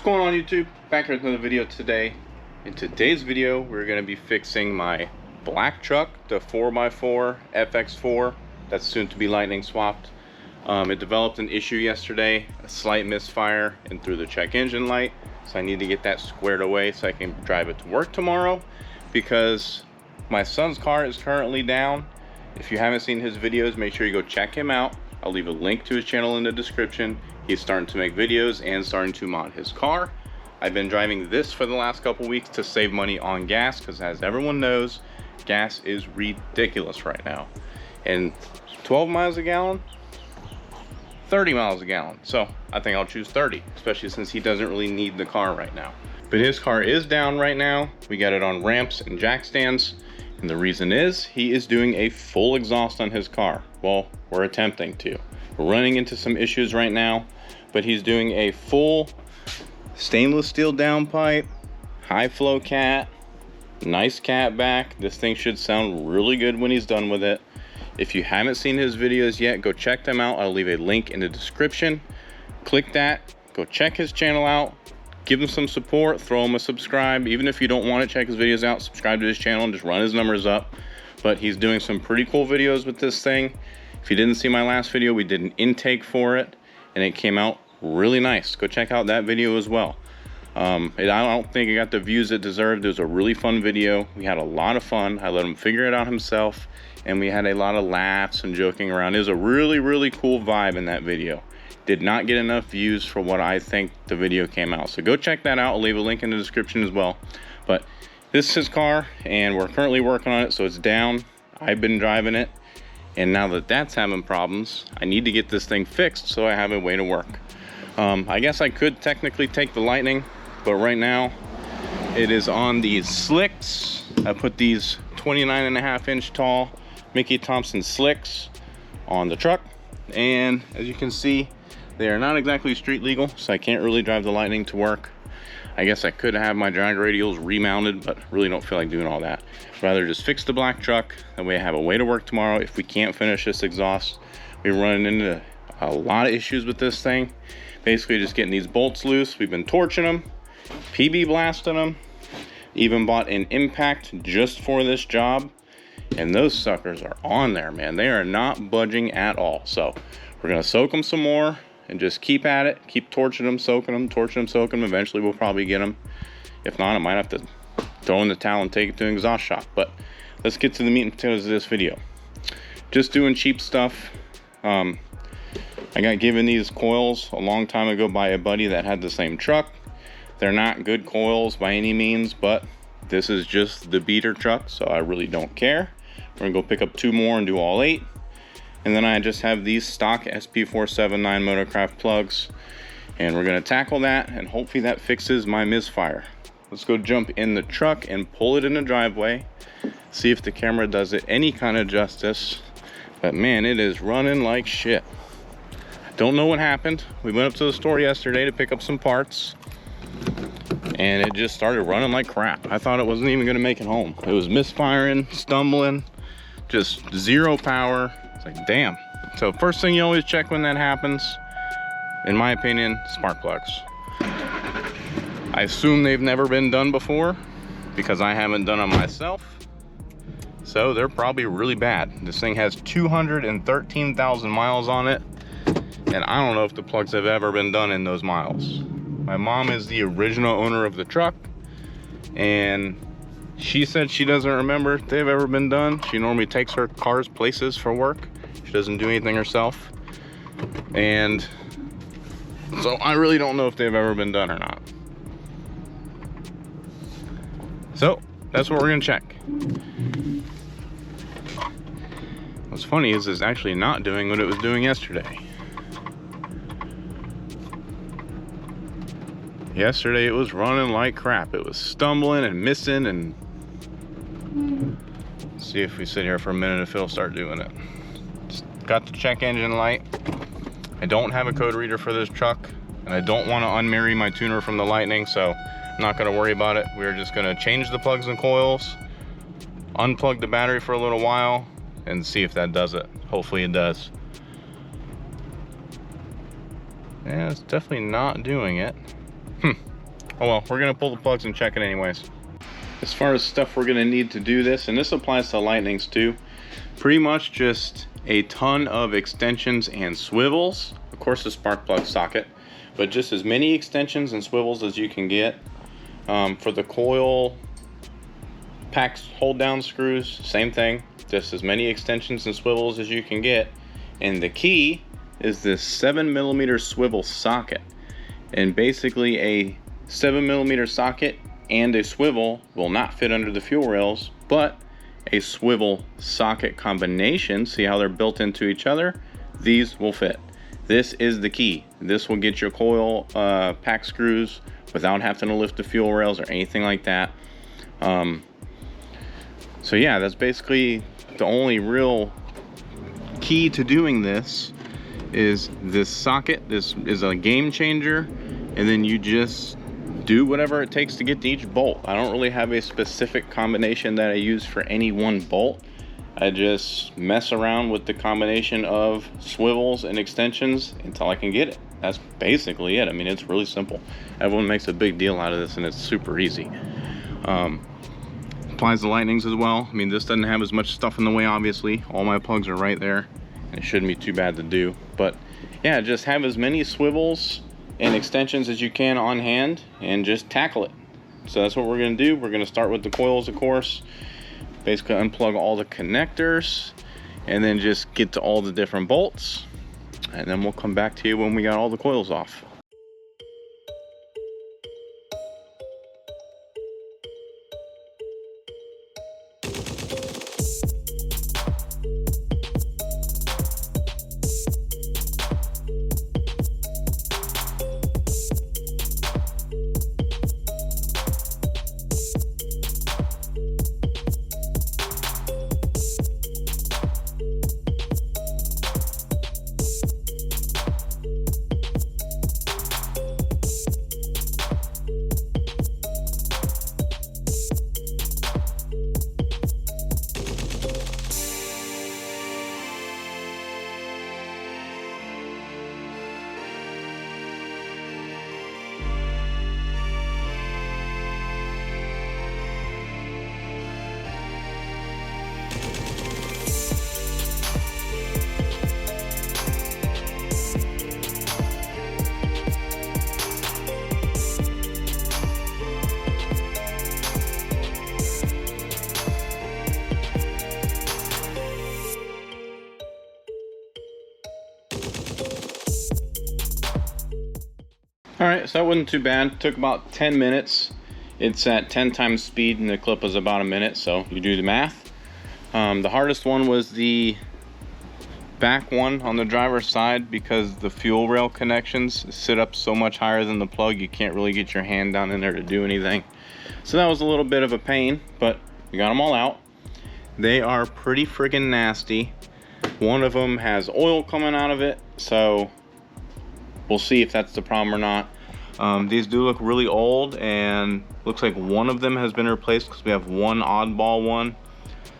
What's going on, YouTube? Back here with another video today. In today's video, we're going to be fixing my black truck, the 4x4 Fx4 that's soon to be lightning swapped. It developed an issue yesterday, a slight misfire and through the check engine light, so I need to get that squared away so I can drive it to work tomorrow, because my son's car is currently down. If you haven't seen his videos, make sure you go check him out. I'll leave a link to his channel in the description. He's starting to make videos and starting to mod his car. I've been driving this for the last couple weeks to save money on gas, because as everyone knows, gas is ridiculous right now. And 12 miles a gallon, 30 miles a gallon. So I think I'll choose 30, especially since he doesn't really need the car right now. But his car is down right now. We got it on ramps and jack stands. And the reason is he is doing a full exhaust on his car. Well, we're attempting to. We're running into some issues right now, but he's doing a full stainless steel downpipe, high flow cat, nice cat back. This thing should sound really good when he's done with it. If you haven't seen his videos yet, go check them out. I'll leave a link in the description. Click that, go check his channel out, give him some support, throw him a subscribe. Even if you don't want to check his videos out, subscribe to his channel and just run his numbers up. But he's doing some pretty cool videos with this thing. If you didn't see my last video, we did an intake for it and it came out really nice. Go check out that video as well. I don't think it got the views it deserved. It was a really fun video. We had a lot of fun. I let him figure it out himself, and we had a lot of laughs and joking around. It was a really cool vibe in that video. Did not get enough views for what I think the video came out. So go check that out. I'll leave a link in the description as well. But this is his car and we're currently working on it, so it's down. I've been driving it, and now that that's having problems, I need to get this thing fixed so I have a way to work. I guess I could technically take the lightning, but right now it is on these slicks. I put these 29.5-inch tall Mickey Thompson slicks on the truck, and as you can see, they are not exactly street legal, so I can't really drive the lightning to work. I guess I could have my drag radials remounted, but really don't feel like doing all that. Rather just fix the black truck, that way I have a way to work tomorrow. If we can't finish this exhaust, we're running into a lot of issues with this thing. Basically just getting these bolts loose. We've been torching them, PB blasting them, even bought an impact just for this job, and those suckers are on there, man. They are not budging at all. So we're gonna soak them some more and just keep at it, keep torching them, soaking them, torching them, soaking them. Eventually we'll probably get them. If not, I might have to throw in the towel and take it to an exhaust shop. But let's get to the meat and potatoes of this video. Just doing cheap stuff. I got given these coils a long time ago by a buddy that had the same truck. They're not good coils by any means, but this is just the beater truck, so I really don't care. We're gonna go pick up 2 more and do all 8. And then I just have these stock SP479 Motorcraft plugs, and we're gonna tackle that, and hopefully that fixes my misfire. Let's go jump in the truck and pull it in the driveway, see if the camera does it any kind of justice. But man, it is running like shit. Don't know what happened. We went up to the store yesterday to pick up some parts, and it just started running like crap. I thought it wasn't even gonna make it home. It was misfiring, stumbling, just zero power. It's like, damn. So first thing you always check when that happens, in my opinion, spark plugs. I assume they've never been done before because I haven't done them myself. So they're probably really bad. This thing has 213,000 miles on it, and I don't know if the plugs have ever been done in those miles. My mom is the original owner of the truck, and she said she doesn't remember if they've ever been done. She normally takes her cars places for work. She doesn't do anything herself. And so I really don't know if they've ever been done or not. So that's what we're gonna check. What's funny is it's actually not doing what it was doing yesterday. Yesterday it was running like crap. It was stumbling and missing, and let's see if we sit here for a minute if it'll start doing it. Just got the check engine light. I don't have a code reader for this truck, and I don't want to unmarry my tuner from the Lightning, so I'm not going to worry about it. We're just going to change the plugs and coils, unplug the battery for a little while, and see if that does it. Hopefully it does. Yeah, it's definitely not doing it. Oh well, we're gonna pull the plugs and check it anyways. As far as stuff we're gonna need to do this, and this applies to lightnings too, pretty much just a ton of extensions and swivels. Of course, the spark plug socket, but just as many extensions and swivels as you can get. For the coil packs hold down screws, same thing, just as many extensions and swivels as you can get. And the key is this 7mm swivel socket, and basically a 7mm socket and a swivel will not fit under the fuel rails, but a swivel socket combination, see how they're built into each other, these will fit. This is the key. This will get your coil pack screws without having to lift the fuel rails or anything like that. So yeah, that's basically the only real key to doing this, is this socket. This is a game changer, and then you just do whatever it takes to get to each bolt. I don't really have a specific combination that I use for any one bolt. I just mess around with the combination of swivels and extensions until I can get it. That's basically it. I mean, it's really simple. Everyone makes a big deal out of this, and it's super easy. Applies to lightnings as well. I mean, this doesn't have as much stuff in the way, obviously. All my plugs are right there, and it shouldn't be too bad to do. But yeah, just have as many swivels and extensions as you can on hand and just tackle it. So that's what we're going to do. We're going to start with the coils, of course. Basically unplug all the connectors and then just get to all the different bolts, and then we'll come back to you when we got all the coils off. Alright, so that wasn't too bad. Took about 10 minutes. It's at 10 times speed and the clip was about a minute, so you do the math. The hardest one was the back one on the driver's side, because the fuel rail connections sit up so much higher than the plug, you can't really get your hand down in there to do anything. So that was a little bit of a pain, but we got them all out. They are pretty friggin' nasty. One of them has oil coming out of it, so we'll see if that's the problem or not. These do look really old, and looks like one of them has been replaced because we have one oddball one.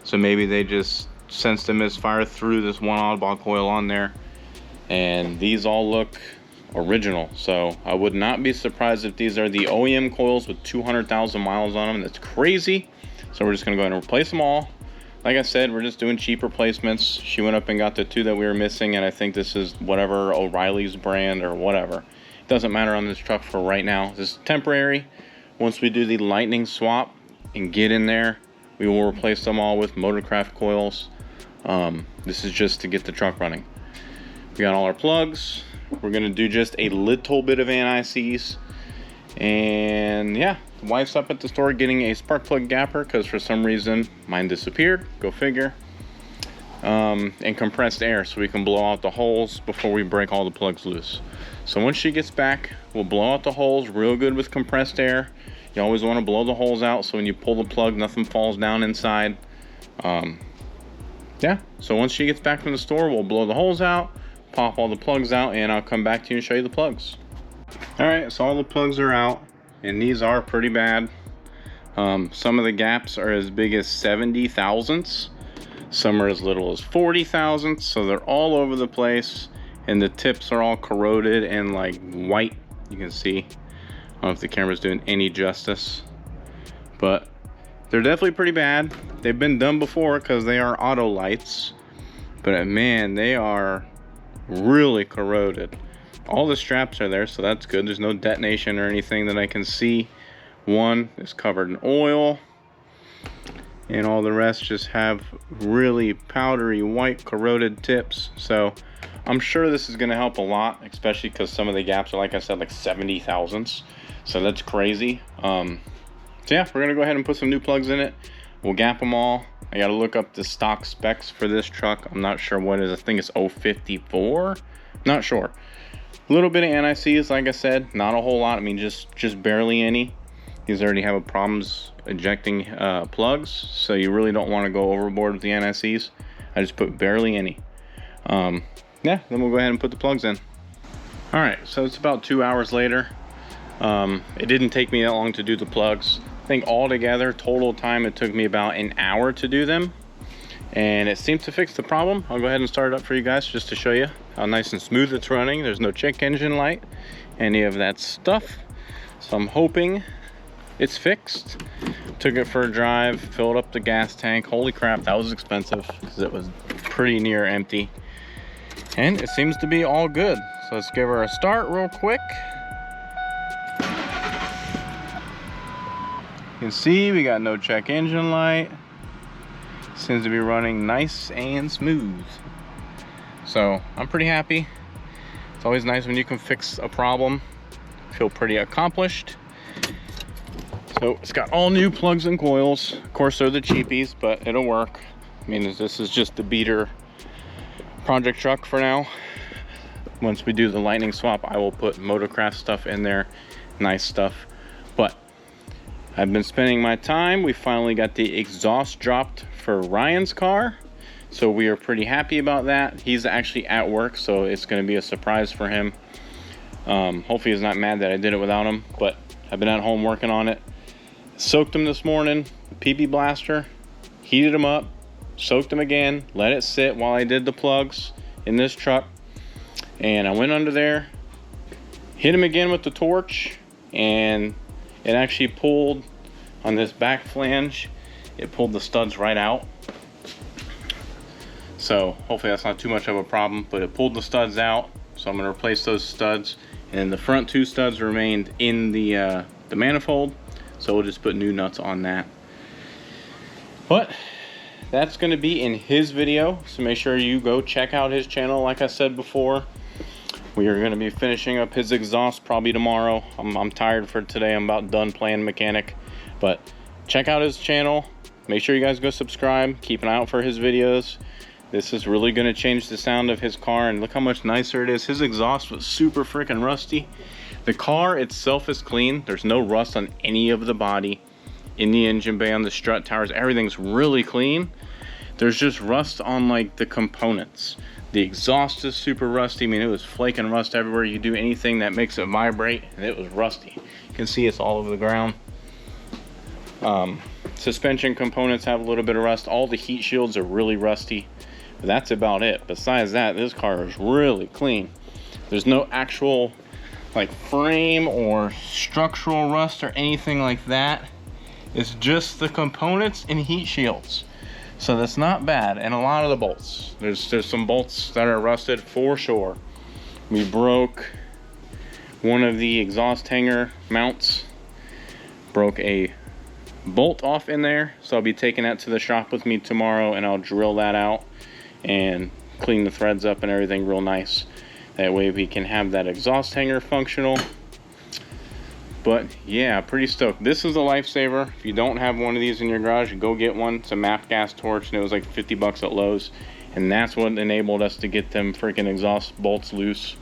So maybe they just sensed a misfire through this one oddball coil on there. And these all look original. So I would not be surprised if these are the OEM coils with 200,000 miles on them. That's crazy. So we're just going to go ahead and replace them all. Like I said, we're just doing cheap replacements. She went up and got the two that we were missing, and I think this is whatever O'Reilly's brand or whatever. It doesn't matter on this truck for right now. This is temporary. Once we do the lightning swap and get in there, we will replace them all with Motorcraft coils. This is just to get the truck running. We got all our plugs. We're going to do just a little bit of anti-seize. And yeah, the wife's up at the store getting a spark plug gapper because for some reason mine disappeared. Go figure. And compressed air so we can blow out the holes before we break all the plugs loose. So once she gets back, we'll blow out the holes real good with compressed air. You always want to blow the holes out so when you pull the plug, nothing falls down inside. Yeah, so once she gets back from the store, we'll blow the holes out, pop all the plugs out, and I'll come back to you and show you the plugs. Alright, so all the plugs are out, and these are pretty bad. Some of the gaps are as big as 70 thousandths. Some are as little as 40 thousandths, so they're all over the place, and the tips are all corroded and like white, you can see. don't know if the camera's doing any justice, but they're definitely pretty bad. They've been done before because they are auto lights, but man, they are really corroded. All the straps are there, so that's good. There's no detonation or anything that I can see. One is covered in oil, and all the rest just have really powdery white corroded tips. So I'm sure this is going to help a lot, especially because some of the gaps are, like I said, like 70 thousandths. So that's crazy. So yeah, we're going to go ahead and put some new plugs in it. We'll gap them all. I got to look up the stock specs for this truck. I'm not sure what it is. I think it's 054. Not sure. A little bit of anti-seize, like I said, not a whole lot. I mean, just barely any. These already have problems ejecting plugs, so you really don't want to go overboard with the anti-seize. I just put barely any. Yeah, then we'll go ahead and put the plugs in. All right, so it's about 2 hours later. It didn't take me that long to do the plugs. I think altogether, total time, it took me about an hour to do them. And it seemed to fix the problem. I'll go ahead and start it up for you guys just to show you how nice and smooth it's running. There's no check engine light, any of that stuff. So I'm hoping it's fixed. Took it for a drive, filled up the gas tank. Holy crap, that was expensive because it was pretty near empty. And it seems to be all good. So let's give her a start real quick. You can see we got no check engine light. Seems to be running nice and smooth. So I'm pretty happy. It's always nice when you can fix a problem. Feel pretty accomplished. So it's got all new plugs and coils. Of course, they're the cheapies, but it'll work. I mean, this is just the beater project truck for now. Once we do the lightning swap, I will put Motorcraft stuff in there. Nice stuff. But I've been spending my time. We finally got the exhaust dropped for Ryan's car, so we are pretty happy about that. He's actually at work, so it's going to be a surprise for him. Hopefully he's not mad that I did it without him, but I've been at home working on it. Soaked him this morning, PB blaster, heated him up, soaked him again, let it sit while I did the plugs in this truck, and I went under there, hit him again with the torch, and it actually pulled on this back flange. It pulled the studs right out. So hopefully that's not too much of a problem, but it pulled the studs out. So I'm gonna replace those studs. And the front two studs remained in the manifold. So we'll just put new nuts on that. But that's gonna be in his video. So make sure you go check out his channel. Like I said before, we are going to be finishing up his exhaust probably tomorrow. I'm tired for today. I'm about done playing mechanic. But check out his channel. Make sure you guys go subscribe. Keep an eye out for his videos. This is really going to change the sound of his car. And look how much nicer it is. His exhaust was super freaking rusty. The car itself is clean. There's no rust on any of the body. In the engine bay, on the strut towers, everything's really clean. There's just rust on like the components. The exhaust is super rusty. I mean, it was flaking rust everywhere. You do anything that makes it vibrate, and it was rusty. You can see it's all over the ground. Suspension components have a little bit of rust. All the heat shields are really rusty. But that's about it. Besides that, this car is really clean. There's no actual like frame or structural rust or anything like that. It's just the components and heat shields. So that's not bad. And a lot of the bolts. There's some bolts that are rusted for sure. We broke one of the exhaust hanger mounts. Broke a bolt off in there. So I'll be taking that to the shop with me tomorrow, and I'll drill that out and clean the threads up and everything real nice. That way we can have that exhaust hanger functional. But yeah, pretty stoked. This is a lifesaver. If you don't have one of these in your garage, go get one. It's a MAP gas torch, and it was like 50 bucks at Lowe's. And that's what enabled us to get them freaking exhaust bolts loose.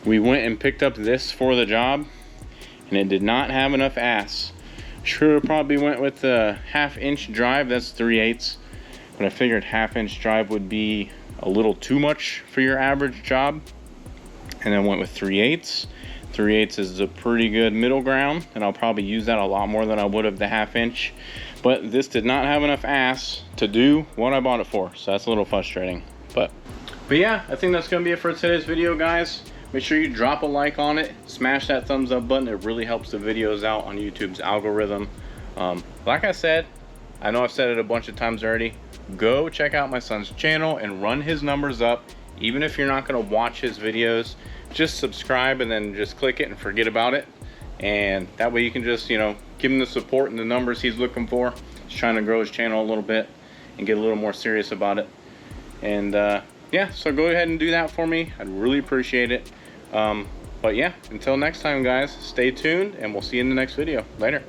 We went and picked up this for the job, and it did not have enough ass. Sure, probably went with the 1/2 inch drive. That's 3/8. But I figured 1/2 inch drive would be a little too much for your average job. And I went with 3/8. 3/8 is a pretty good middle ground, and I'll probably use that a lot more than I would have the 1/2 inch. But this did not have enough ass to do what I bought it for, so that's a little frustrating. But yeah, I think that's gonna be it for today's video, guys. make sure you drop a like on it, smash that thumbs up button. It really helps the videos out on YouTube's algorithm. Like I said, I know I've said it a bunch of times already, go check out my son's channel and run his numbers up. Even if you're not going to watch his videos, just subscribe and then just click it and forget about it. And that way you can just, you know, give him the support and the numbers he's looking for. He's trying to grow his channel a little bit and get a little more serious about it. And yeah, so go ahead and do that for me. I'd really appreciate it. But yeah, until next time, guys, stay tuned and we'll see you in the next video. Later.